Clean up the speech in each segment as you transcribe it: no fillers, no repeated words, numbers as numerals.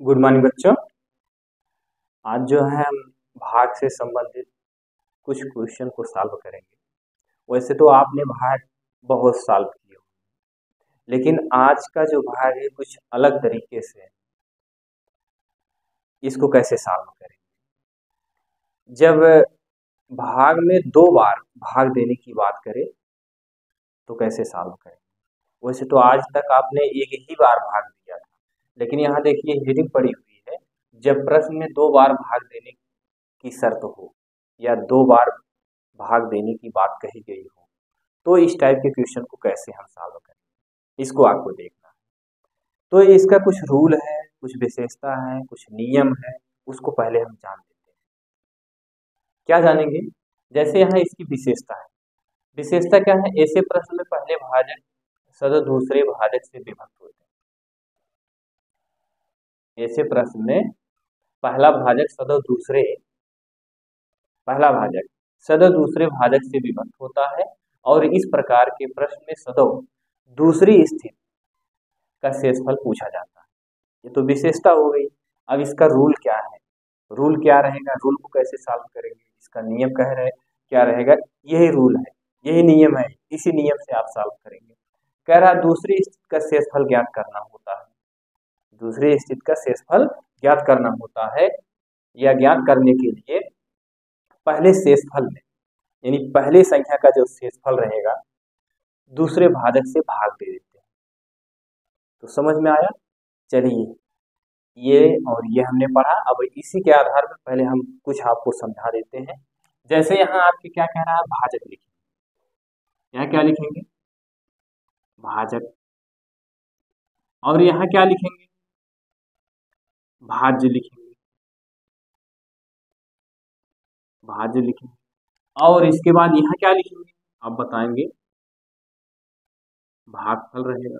Good morning बच्चों। आज जो है हम भाग से संबंधित कुछ क्वेश्चन को सॉल्व करेंगे। वैसे तो आपने भाग बहुत सॉल्व किए हो, लेकिन आज का जो भाग है कुछ अलग तरीके से है। इसको कैसे सॉल्व करेंगे? जब भाग में दो बार भाग देने की बात करें तो कैसे सॉल्व करेंगे? वैसे तो आज तक आपने एक ही बार भाग दिया था, लेकिन यहाँ देखिए हेडिंग पड़ी हुई है, जब प्रश्न में दो बार भाग देने की शर्त हो या दो बार भाग देने की बात कही गई हो, तो इस टाइप के क्वेश्चन को कैसे हम सॉल्व करें, इसको आपको देखना है। तो इसका कुछ रूल है, कुछ विशेषता है, कुछ नियम है, उसको पहले हम जान लेते हैं। क्या जानेंगे? जैसे यहाँ इसकी विशेषता है। विशेषता क्या है? ऐसे प्रश्न में पहले भाजक सदा दूसरे भाजक से विभक्त होते हैं। ऐसे प्रश्न में पहला भाजक सदा दूसरे भाजक से विभक्त होता है, और इस प्रकार के प्रश्न में सदैव दूसरी स्थिति का शेषफल पूछा जाता है। ये तो विशेषता हो गई। अब इसका रूल क्या है? रूल क्या रहेगा? रूल को कैसे सॉल्व करेंगे? इसका नियम कह रहे क्या रहेगा? यही रूल है, यही नियम है, इसी नियम से आप सॉल्व करेंगे। कह रहा दूसरी स्थिति का शेषफल ज्ञात करना होता है। दूसरी स्थिति का शेषफल ज्ञात करना होता है, या ज्ञात करने के लिए पहले शेषफल में, यानी पहले संख्या का जो शेषफल रहेगा दूसरे भाजक से भाग दे देते हैं। तो समझ में आया? चलिए, ये और ये हमने पढ़ा। अब इसी के आधार पर पहले हम कुछ आपको समझा देते हैं। जैसे यहाँ आपके क्या कह रहा है? भाजक लिखेंगे। यहाँ क्या लिखेंगे? भाजक। और यहाँ क्या लिखेंगे? भाज्य लिखेंगे। भाज्य लिखेंगे। और इसके बाद यहाँ क्या लिखेंगे? आप बताएंगे। भागफल रहेगा।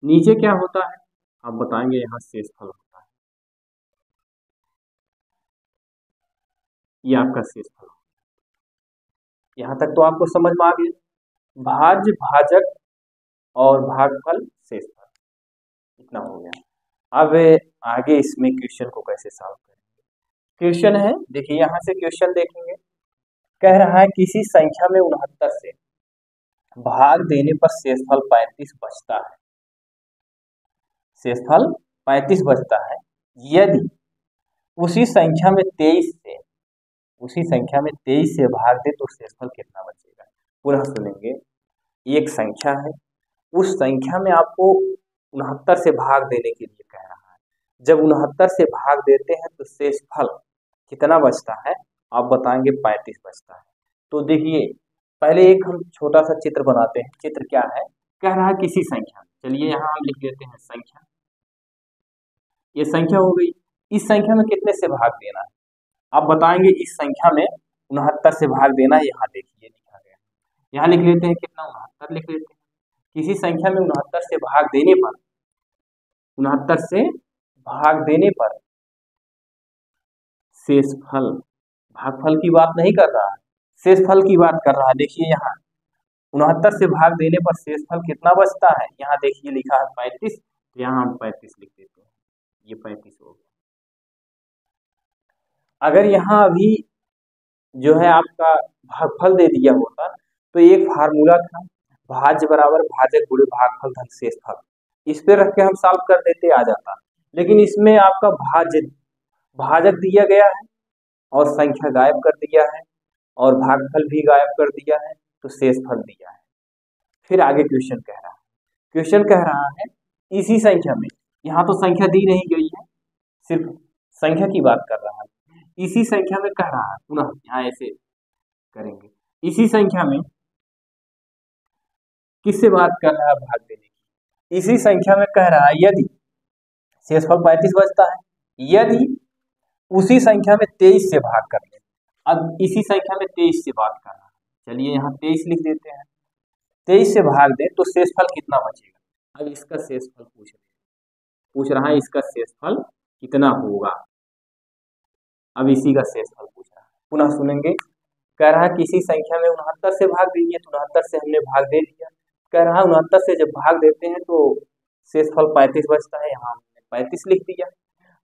नीचे क्या होता है? आप बताएंगे। यहाँ शेषफल होता है। ये आपका शेषफल। यहाँ तक तो आपको समझ में आ गया। भाज्य, भाजक और भागफल, शेषफल, इतना हो गया। अब आगे इसमें क्वेश्चन को कैसे सॉल्व करेंगे? क्वेश्चन है, देखिए यहाँ से क्वेश्चन देखेंगे। कह रहा है किसी संख्या में 69 से भाग देने पर शेषफल 35 बचता है। शेषफल 35 बचता है यदि उसी संख्या में 23 से भाग दे तो शेषफल कितना बचेगा? पुनः सुनेंगे। एक संख्या है, उस संख्या में आपको 69 से भाग देने के लिए कह रहा है। जब 69 से भाग देते हैं तो शेषफल कितना बचता है? आप बताएंगे 35 बचता है। तो देखिए, पहले एक हम छोटा सा चित्र बनाते हैं। चित्र क्या है? कह रहा है किसी संख्या में, चलिए यहाँ हम लिख देते हैं संख्या। ये संख्या हो गई। इस संख्या में कितने से भाग देना है? आप बताएंगे इस संख्या में 69 से भाग देना है। यहाँ देखिए लिखा गया, यहाँ लिख लेते हैं कितना? 69 लिख लेते हैं। किसी संख्या में 69 से भाग देने पर, 69 से भाग देने पर शेषफल, भागफल की बात नहीं कर रहा है, शेषफल की बात कर रहा है। देखिए यहाँ 69 से भाग देने पर शेषफल कितना बचता है? यहाँ देखिए लिखा है 35, तो यहाँ हम 35 लिख देते हैं। ये 35 हो गया। अगर यहाँ अभी जो है आपका भागफल दे दिया होता तो एक फार्मूला था, भाज्य बराबर भाजक गुणे भागफल धन शेषफल। इस पे रख के हम सॉल्व कर देते, आ जाता। लेकिन इसमें आपका भाजक दिया गया है और संख्या गायब कर दिया है, और भागफल भी गायब कर दिया है, तो शेषफल दिया है। फिर आगे क्वेश्चन कह रहा है इसी संख्या में, यहाँ तो संख्या दी नहीं गई है, सिर्फ संख्या की बात कर रहा है। इसी संख्या में कह रहा है, पुनः यहाँ ऐसे करेंगे, इसी संख्या में किससे बात कर रहा है? भाग देने की। इसी संख्या में कह रहा है यदि शेषफल 35 बचता है, यदि उसी संख्या में 23 से भाग कर ले। अब इसी संख्या में 23 से बात कर रहा है, चलिए यहाँ 23 लिख देते हैं। 23 से भाग दे तो शेषफल कितना बचेगा? अब इसका शेषफल पूछ रहा है, इसका शेषफल कितना होगा? अब इसी का शेषफल पूछ रहा है। पुनः सुनेंगे। कह रहा है किसी संख्या में 69 से भाग देंगे, तो 69 से हमने भाग दे दिया। कह रहा है 69 से जब भाग देते हैं तो शेषफल 35 बचता है, यहाँ हमने 35 लिख दिया।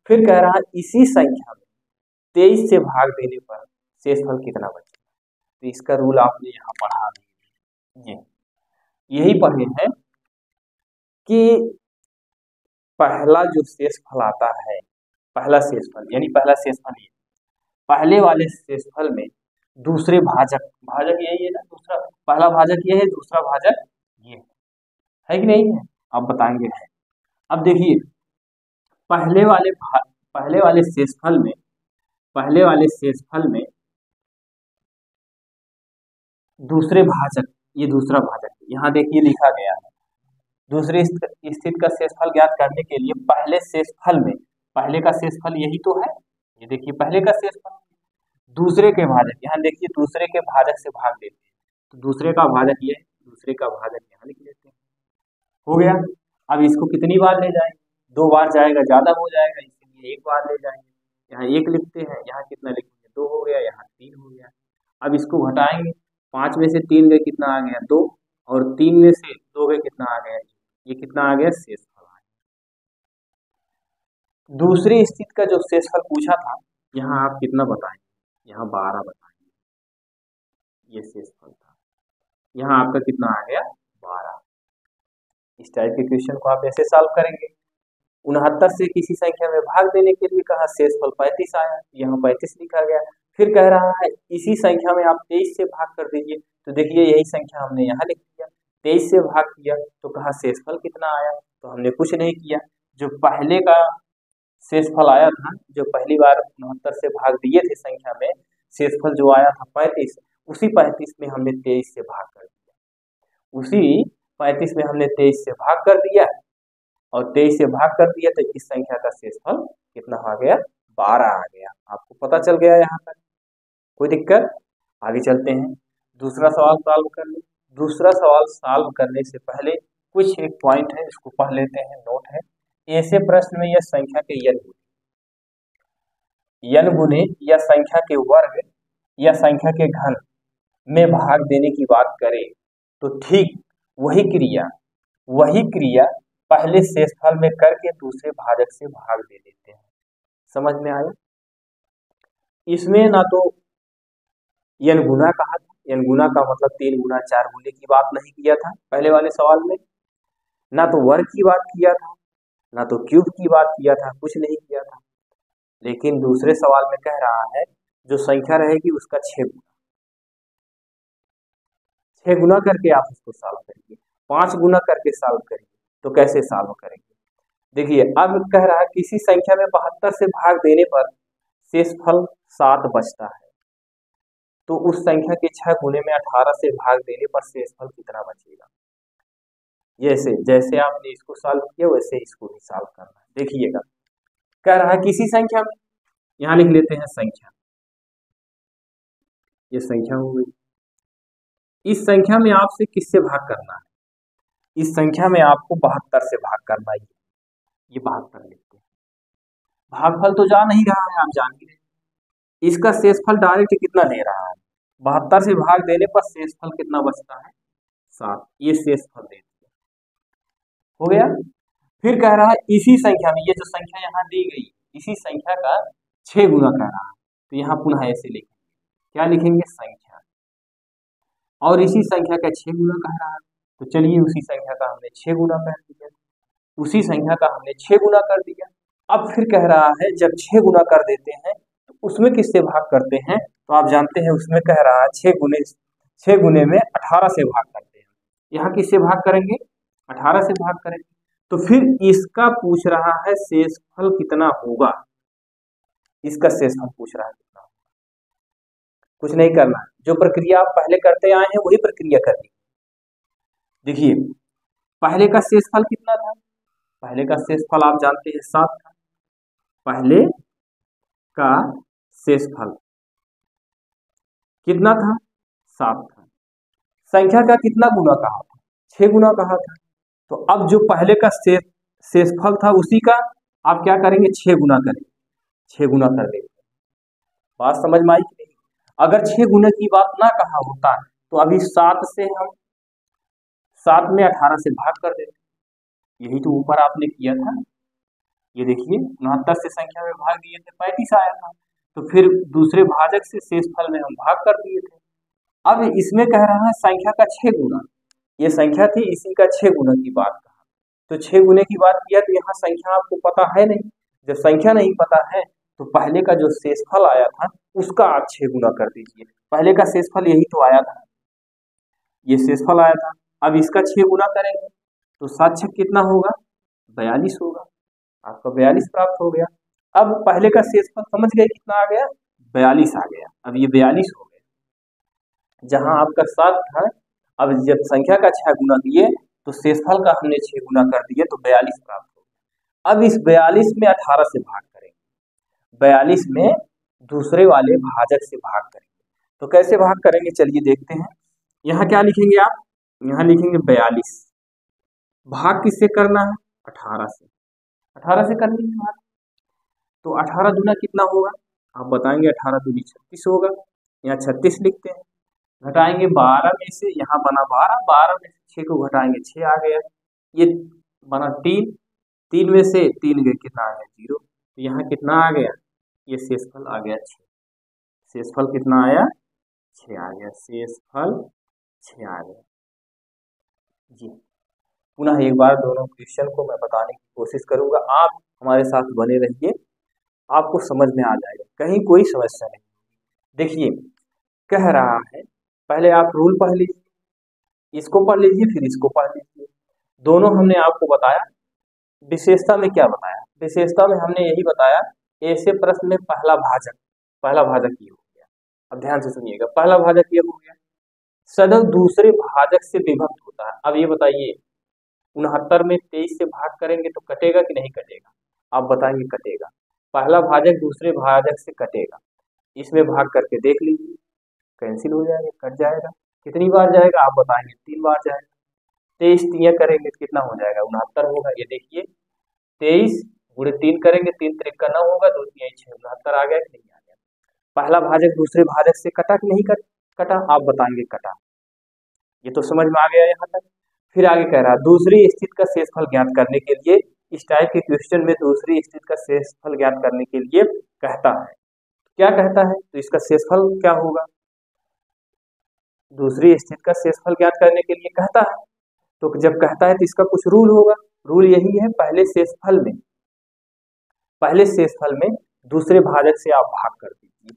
फिर कह रहा है इसी संख्या में 23 से भाग देने पर शेषफल कितना बचेगा। तो इसका रूल आपने यहाँ पढ़ा दिया, यही पढ़े हैं कि पहला जो शेषफल आता है, पहला शेषफल यानी पहला शेषफल ये, पहले वाले शेषफल में दूसरे भाजक, भाजक यही है ना, दूसरा पहला भाजक ये है, दूसरा भाजक ये है कि नहीं है, आप बताएंगे है। अब देखिए पहले वाले शेषफल में, पहले वाले शेषफल में दूसरे भाजक, ये दूसरा भाजक यहाँ देखिए लिखा गया है। दूसरी स्थिति का शेषफल ज्ञात करने के लिए पहले शेषफल में, पहले का शेषफल यही तो है, ये देखिए पहले का शेषफल, दूसरे के भाजक, यहाँ देखिए दूसरे के भाजक से भाग देते हैं, तो दूसरे का भाजक ये, दूसरे का भाजक यहाँ लिख लेते हैं, हो गया। अब इसको कितनी बार ले जाएंगे, 2 बार जाएगा, ज्यादा हो जाएगा, इसलिए 1 बार ले जाएंगे, यहाँ 1 लिखते हैं, यहाँ कितना लिखेंगे 2 हो गया, यहाँ 3 हो गया। अब इसको घटाएंगे, 5 में से 3 गए कितना आ गया 2, और 3 में से 2 गए कितना आ गया, ये कितना आ गया शेषफल आ गया। दूसरी स्थिति का जो शेषफल पूछा था, यहाँ आप कितना बताएंगे, यहाँ 12 बताएंगे, ये शेषफल था, यहाँ आपका कितना आ गया 12। इस टाइप के क्वेश्चन को आप ऐसे सॉल्व करेंगे। 69 से किसी संख्या में भाग देने के लिए कहा, शेषफल 35 आया, यहाँ 35 लिखा गया। फिर कह रहा है इसी संख्या में आप 23 से भाग कर दीजिए, तो देखिए यही संख्या हमने यहाँ लिख दिया, 23 से भाग किया तो कहा शेषफल कितना आया, तो हमने कुछ नहीं किया, जो पहले का शेषफल आया था, जो पहली बार 69 से भाग दिए थे संख्या में, शेषफल जो आया था 35, उसी 35 में हमने 23 से भाग कर दिया, उसी 35 में हमने 23 से भाग कर दिया, और 23 से भाग कर दिया, तो इस संख्या का शेषफल कितना आ गया 12 आ गया। आपको पता चल गया यहाँ तक, कोई दिक्कत, आगे चलते हैं, दूसरा सवाल सॉल्व कर ले। दूसरा सवाल सॉल्व करने से पहले कुछ एक पॉइंट है, इसको पढ़ लेते हैं, नोट है। ऐसे प्रश्न में यह संख्या के यन गुने या संख्या के वर्ग या संख्या के घन में भाग देने की बात करें, तो ठीक वही क्रिया पहले शेषफल में करके दूसरे भाजक से भाग दे देते हैं। समझ में आया? इसमें ना तो यन गुना कहा था, यन गुना का मतलब 3 गुना 4 गुने की बात नहीं किया था पहले वाले सवाल में, ना तो वर्ग की बात किया था, ना तो क्यूब की बात किया था, कुछ नहीं किया था। लेकिन दूसरे सवाल में कह रहा है जो संख्या रहेगी उसका 6 गुना करके आप उसको सॉल्व करेंगे, 5 गुना करके सॉल्व करेंगे, तो कैसे सॉल्व करेंगे? देखिए अब कह रहा है किसी संख्या में 72 से भाग देने पर शेषफल 7 बचता है, तो उस संख्या के 6 गुने में 18 से भाग देने पर शेषफल कितना बचेगा। जैसे आपने इसको सॉल्व किया वैसे इसको भी सॉल्व करना है। देखिएगा कह रहा है किसी संख्या में, यहाँ लिख लेते हैं संख्या, ये संख्या हो गई, इस संख्या में आपसे किससे भाग करना है, इस संख्या में आपको 72 से भाग करना है, ये 72 लिखते हैं। भागफल तो जा नहीं रहा है, आप जान ही रहे, इसका शेषफल डायरेक्ट कितना दे रहा है, 72 से भाग देने पर शेषफल कितना बचता है 7, ये शेषफल दे दिया, हो गया। फिर कह रहा है इसी संख्या में, ये जो संख्या यहाँ दी गई, इसी संख्या का 6 गुना कह रहा है, तो यहाँ पुनः ऐसे लिखेंगे, क्या लिखेंगे संख्या, और इसी संख्या का 6 गुना कह रहा है, तो चलिए उसी संख्या का हमने 6 गुना कर दिया, उसी संख्या का हमने 6 गुना कर दिया। अब फिर कह रहा है जब 6 गुना कर देते हैं तो उसमें किससे भाग करते हैं, तो आप जानते हैं उसमें कह रहा है 6 गुने में 18 से भाग करते हैं, यहाँ किससे भाग करेंगे 18 से भाग करेंगे, तो फिर इसका पूछ रहा है शेषफल कितना होगा, इसका शेषफल पूछ रहा है कितना होगा। कुछ नहीं करना, जो प्रक्रिया आप पहले करते आए हैं वही प्रक्रिया करनी। देखिए पहले का शेषफल कितना था, पहले का शेषफल आप जानते हैं 7 था, पहले का शेषफल कितना था 7 था, संख्या का कितना गुना कहा था 6 गुना कहा था, तो अब जो पहले का शेषफल था उसी का आप क्या करेंगे 6 गुना करेंगे, 6 गुना कर देंगे। बात समझ में आई कि नहीं? अगर 6 गुना की बात ना कहा होता तो अभी 7 से हम 7 में 18 से भाग कर देते, यही तो ऊपर आपने किया था। ये देखिए 69 से संख्या में भाग दिए थे, 35 आया था। तो फिर दूसरे भाजक से शेषफल में हम भाग कर दिए थे। अब इसमें कह रहा है संख्या का 6 गुना। ये संख्या थी, इसी का 6 गुना की बात कहा। तो 6 गुने की बात किया तो यहाँ संख्या आपको पता है नहीं। जब संख्या नहीं पता है तो पहले का जो शेषफल आया था उसका आप 6 गुना कर दीजिए। पहले का शेषफल यही तो आया था, ये शेषफल आया था। अब इसका 6 गुना करेंगे तो 7 छक कितना होगा, 42 होगा। आपका 42 प्राप्त हो गया। अब पहले का शेषफल समझ गए कितना आ गया, 42 आ गया। अब ये 42 हो गया, जहां आपका 7 था। अब जब संख्या का 6 गुना दिए तो शेषफल का हमने 6 गुना कर दिए तो 42 प्राप्त हो गया। अब इस 42 में 18 से भाग करेंगे, 42 में दूसरे वाले भाजक से भाग करेंगे। तो कैसे भाग करेंगे चलिए देखते हैं। यहाँ क्या लिखेंगे आप, यहाँ लिखेंगे 42, भाग किससे करना है, 18 से। 18 से करनी है भाग, तो 18 दूना कितना होगा आप बताएंगे, 18 दूनी 36 होगा। यहाँ 36 लिखते हैं, घटाएंगे 12 में से, यहाँ बना 12, 12 में से 6 को घटाएंगे 6 आ गया। ये बना 3, 3 में से 3 गए कितना आ गया 0। तो यहाँ कितना आ गया, ये शेषफल आ गया 6। शेषफल कितना आया, 6 आ गया, शेषफल 6 आ गया जी। पुनः एक बार दोनों क्वेश्चन को मैं बताने की कोशिश करूंगा, आप हमारे साथ बने रहिए, आपको समझ में आ जाएगा, कहीं कोई समस्या नहीं। देखिए कह रहा है, पहले आप रूल पढ़ लीजिए, इसको पढ़ लीजिए, फिर इसको पढ़ लीजिए। दोनों हमने आपको बताया। विशेषता में क्या बताया, विशेषता में हमने यही बताया, ऐसे प्रश्न में पहला भाजक ये हो गया। अब ध्यान से सुनिएगा, पहला भाजक ये हो गया, सदैव दूसरे भाजक से विभक्त होता है। अब ये बताइए 69 में 23 से भाग करेंगे तो कटेगा कि नहीं कटेगा, आप बताएंगे कटेगा। पहला भाजक दूसरे भाजक से कटेगा, इसमें भाग करके देख लीजिए, कैंसिल हो जाएगा, कट जाएगा। कितनी बार जाएगा आप बताएंगे, 3 बार जाएगा। 23 3 करेंगे तो कितना हो जाएगा, 69 होगा। ये देखिए 23 गुणे 3 करेंगे, 3 3 का 9 होगा, 2 3 6, 69 आ गया कि नहीं आ गया। पहला भाजक दूसरे भाजक से कटा कि नहीं कटा, आप बताएंगे कटा। ये तो समझ में आ गया यहाँ तक। फिर आगे कह रहा है दूसरी स्थिति का शेषफल ज्ञात करने के लिए, इस टाइप के क्वेश्चन में दूसरी स्थिति का शेषफल ज्ञात करने के लिए कहता है, क्या कहता है, तो इसका शेषफल क्या होगा, दूसरी स्थिति का शेषफल ज्ञात करने के लिए कहता है। तो जब कहता है तो इसका कुछ रूल होगा, रूल यही है, पहले शेषफल में दूसरे भाजक से आप भाग कर दीजिए।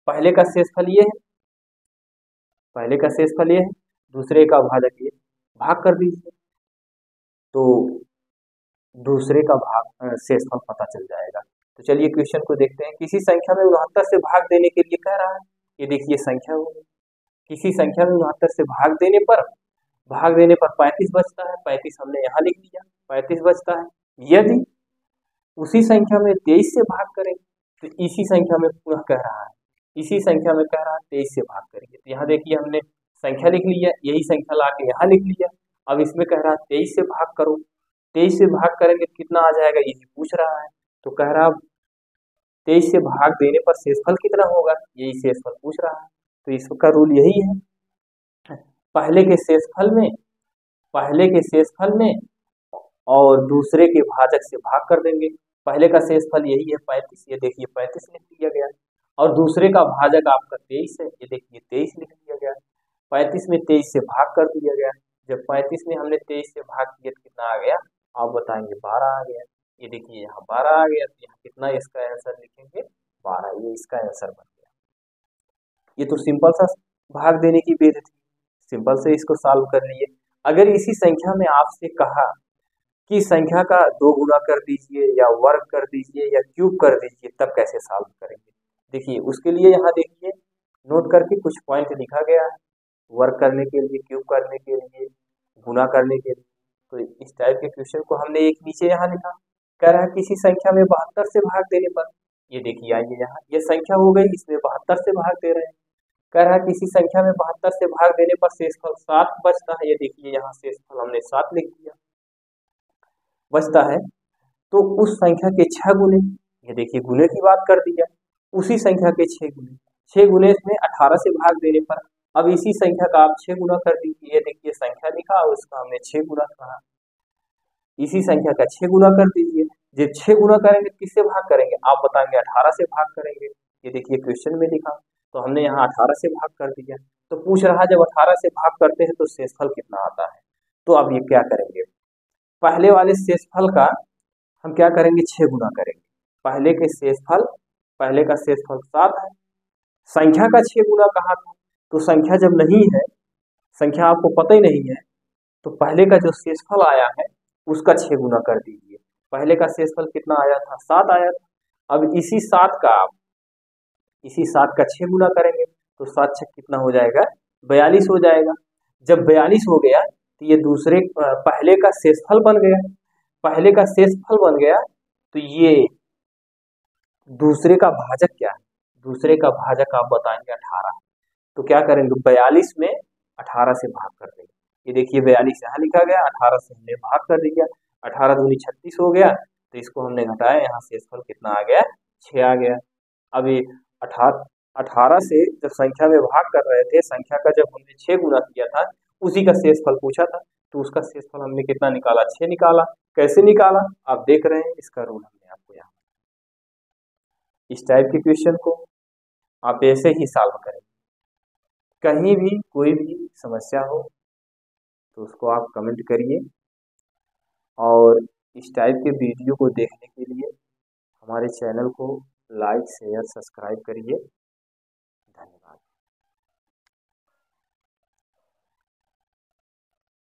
पहले का शेषफल ये है, दूसरे का भाजक ये, भाग कर दीजिए तो दूसरे का भाग शेषफल पता चल जाएगा। तो चलिए क्वेश्चन को देखते हैं। किसी संख्या में 69 से भाग देने के लिए कह रहा है, ये देखिए संख्या होगी, किसी संख्या में 69 से भाग देने पर 35 बचता है, 35 हमने यहाँ लिख दिया, 35 बचता है। यदि उसी संख्या में 23 से भाग करें तो इसी संख्या में पुनः कह रहा है, 23 से भाग करेंगे। तो यहाँ देखिए हमने संख्या लिख लिया, यही संख्या ला के यहाँ लिख लिया। अब इसमें कह रहा है 23 से भाग करो, 23 से भाग करेंगे तो कितना आ जाएगा, यही पूछ रहा है। तो कह रहा 23 से भाग देने पर शेषफल कितना होगा, यही शेषफल पूछ रहा है। तो इसका रूल यही है, पहले के शेषफल में और दूसरे के भाजक से भाग कर देंगे। पहले का शेषफल यही है 35, ये देखिए 35 लिख दिया गया, और दूसरे का भाजक आपका 23 है, ये देखिए 23 लिख दिया गया। 35 में 23 से भाग कर दिया गया, जब 35 में हमने 23 से भाग किया तो कितना आ गया, आप बताएंगे 12 आ गया। ये देखिए यहाँ 12 आ गया, तो यहाँ कितना इसका आंसर लिखेंगे, 12, ये इसका आंसर बन गया। ये तो सिंपल सा भाग देने की विधि थी, सिंपल से इसको सॉल्व कर लिए। अगर इसी संख्या में आपसे कहा कि संख्या का 2 गुना कर दीजिए या वर्ग कर दीजिए या क्यूब कर दीजिए, तब कैसे सॉल्व करेंगे, देखिए उसके लिए यहाँ देखिए नोट करके कुछ पॉइंट लिखा गया है, वर्ग करने के लिए, क्यूब करने के लिए, गुना करने के लिए। तो इस टाइप के क्वेश्चन को हमने एक नीचे यहाँ लिखा, कह रहा है किसी संख्या में 72 से भाग देने पर, ये देखिए आइए यहाँ ये संख्या हो गई, इसमें 72 से भाग दे रहे हैं। कह रहा है किसी संख्या में 72 से भाग देने पर शेषफल 7 बचता है, ये देखिए यहाँ शेषफल हमने 7 लिख दिया, बचता है। तो उस संख्या के 6 गुने, ये देखिए गुने की बात कर दिया, उसी संख्या के 6 गुने, 6 गुने में 18 से भाग देने पर, अब इसी संख्या का आप 6 गुना कर दीजिए, ये देखिए संख्या लिखा और उसका हमने 6 गुना कहा। इसी संख्या का 6 गुना कर दीजिए। जब 6 गुना करेंगे किससे भाग करेंगे, आप बताएंगे 18 से भाग करेंगे। ये देखिए क्वेश्चन में लिखा, तो हमने यहाँ 18 से भाग कर दिया। तो पूछ रहा जब 18 से भाग करते हैं तो शेषफल कितना आता है। तो अब ये क्या करेंगे, पहले वाले शेषफल का हम क्या करेंगे, 6 गुना करेंगे। पहले का शेषफल 7 है, संख्या का 6 गुना कहा था, तो संख्या जब नहीं है, संख्या आपको पता ही नहीं है, तो पहले का जो शेषफल आया है उसका 6 गुना कर दीजिए। पहले का शेषफल कितना आया था, 7 आया था। अब इसी 7 का 6 गुना करेंगे तो 7 6 कितना हो जाएगा, 42 हो जाएगा। जब 42 हो गया तो ये पहले का शेषफल बन गया। पहले का शेषफल बन गया तो ये दूसरे का भाजक क्या है, दूसरे का भाजक आप बताएंगे 18। तो क्या करेंगे, 42 में 18 से भाग कर देंगे। ये देखिए 42 यहाँ लिखा गया, 18 से हमने भाग कर दिया, 18 दूनी 36 हो गया। तो इसको हमने घटाया, यहाँ शेषफल कितना आ गया, 6 आ गया। अब ये 18 से जब संख्या में भाग कर रहे थे, संख्या का जब हमने 6 गुना किया था, उसी का शेषफल पूछा था, तो उसका शेषफल हमने कितना निकाला, 6 निकाला। कैसे निकाला आप देख रहे हैं, इसका रूल हमने आपको यहाँ, इस टाइप के क्वेश्चन को आप ऐसे ही सॉल्व करें। कहीं भी कोई भी समस्या हो तो उसको आप कमेंट करिए, और इस टाइप के वीडियो को देखने के लिए हमारे चैनल को लाइक शेयर सब्सक्राइब करिए।